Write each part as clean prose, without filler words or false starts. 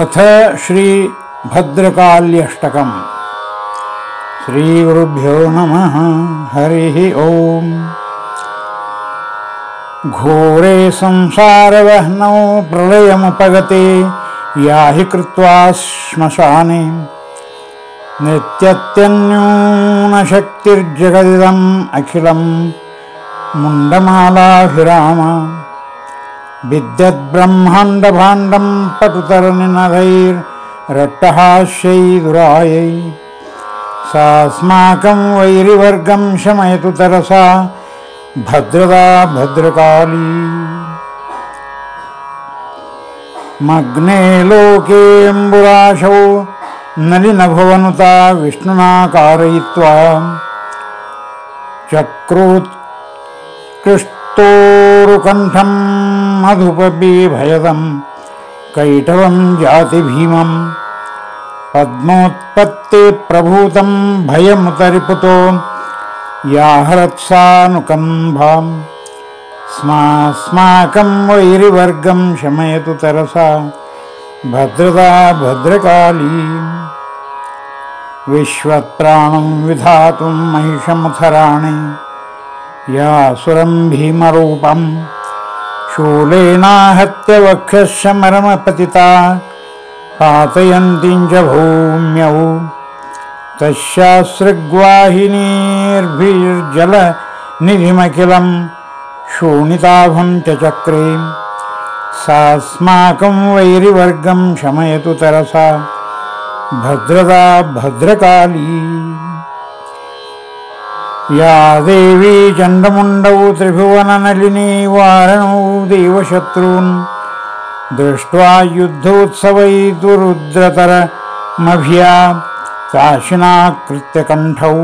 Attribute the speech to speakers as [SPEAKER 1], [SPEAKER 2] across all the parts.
[SPEAKER 1] अथ श्री भद्रकाल्यष्टकम्। श्रीगुरुभ्यो नमः। हरिः ओम्। घोरे संसारवह्नौ प्रलयमुपगते याहि कृत्वा श्मशाने नित्यत्यन्यूनशक्तिर्जगदिदम् अखिलं मुण्डमालाभिराम विद्यद्ब्रह्माण्डभाण्डं पटुतरनिनदैर्रट्टहास्यैदुरायै सास्माकं वैरिवर्गं शमयतु तरसा भद्रदा भद्रकाली। मग्ने लोकेऽम्बुराशौ नलिनभुवनुता विष्णुना कारयित्वा चक्रोत्कृष्टोरुकण्ठं मधुपबिभयदं कैटवं जातिभीमं पद्मोत्पत्ते प्रभूतं भयमुतरिपुतो याहरत्सानुकम्भां स्माकं वैरिवर्गं शमयतु तरसा भद्रदा भद्रकाली। विश्वप्राणं विधातुं महिषमुथराणि यासुरं भीमरूपं शूलेनाहत्य वक्षस्य मर्मपतिता पातयन्तीं च भूम्यौ तस्यासृग्वाहिनीर्भिर्जलनिधिमखिलं शोणिताभं च चक्रे सास्माकं वैरिवर्गं शमयतु तरसा भद्रदा भद्रकाली। या देवी चण्डमुण्डौ त्रिभुवननलिनी वारणौ देवशत्रून् दृष्ट्वा युद्धोत्सवैर्रुद्रतरमभिया काशिनाकृत्यकण्ठौ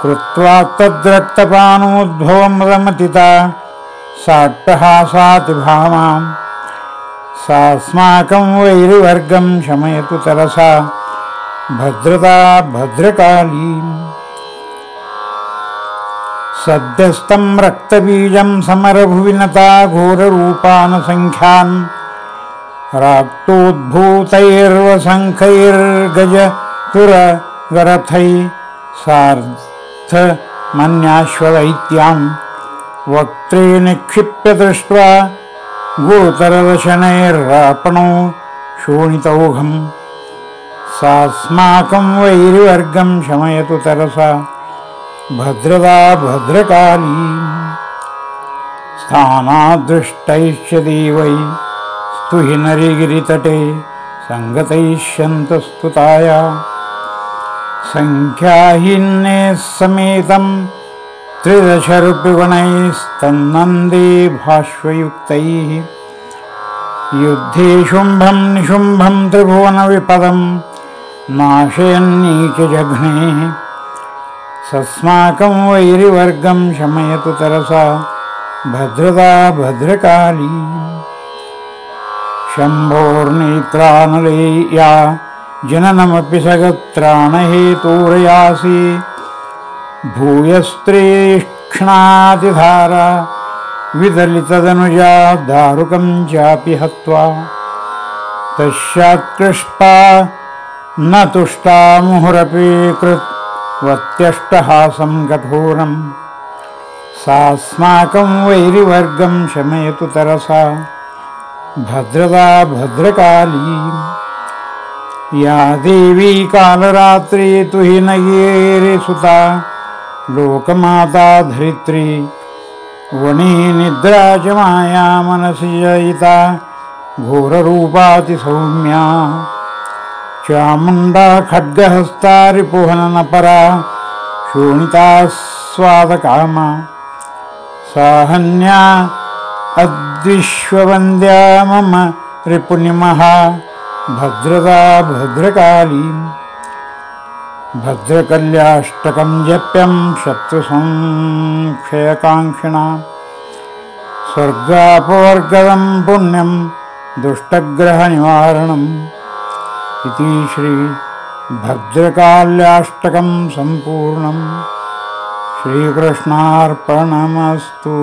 [SPEAKER 1] कृत्वा तद्रक्तपानोद्भवमदमतिता साट्टहासातिभामां सास्माकं वैरिवर्गं शमयतु तरसा भद्रदा भद्रकाली। सद्यस्तं रक्तबीजं समरभुविनता घोररूपानसङ्ख्यान् राक्तोद्भूतैर्वशङ्खैर्गजतुरगरथैः सार्धमन्याश्वदैत्यान् वक्त्रे निक्षिप्य दृष्ट्वा गोतरदशनैर्रापणो शोणितौघं सास्माकं वैरिवर्गं शमयतु तरसा भद्रदा भद्रकाली। स्थानादृष्टैश्च देवैः स्तुहि नरिगिरितटे सङ्गतैष्यन्तस्तुताया सङ्ख्याहीन्ये समेतं त्रिदशरुपिगणैस्तन्नन्दे भाष्वयुक्तैः युद्धे शुम्भं निशुम्भं त्रिभुवनविपदं नाशयन्नीचजघ्नेः सस्माकं वैरिवर्गं शमयतु तरसा भद्रदा भद्रकाली। शम्भोर्नेत्रानले या जननमपि सगत्राणहेतोरयासि भूयस्त्रीक्ष्णातिधारा विदलितदनुजा दारुकं चापि हत्वा तस्यात्कृष्टा न तुष्टा मुहुरपि कृत्वत्यष्टहासं कठोरं सास्माकं वैरिवर्गं शमयतु तरसा भद्रदा भद्रकाली। या देवी कालरात्रि तुहिनगेरिसुता लोकमाता धरित्री वने निद्रा च माया मनसि जयिता घोररूपातिसौम्या चामुण्डा खड्गहस्ता रिपुहननपरा शोणिता स्वादकामा साहन्या अद्विश्ववन्द्या मम रिपुनिमहा भद्रदा भद्रकाली। भद्रकल्याष्टकं जप्यं शत्रुसंक्षयकाङ्क्षिणा स्वर्गापवर्गदं पुण्यं दुष्टग्रहनिवारणम् इति श्री भद्रकाल्याष्टकं सम्पूर्णम्। श्रीकृष्णार्पणमस्तु।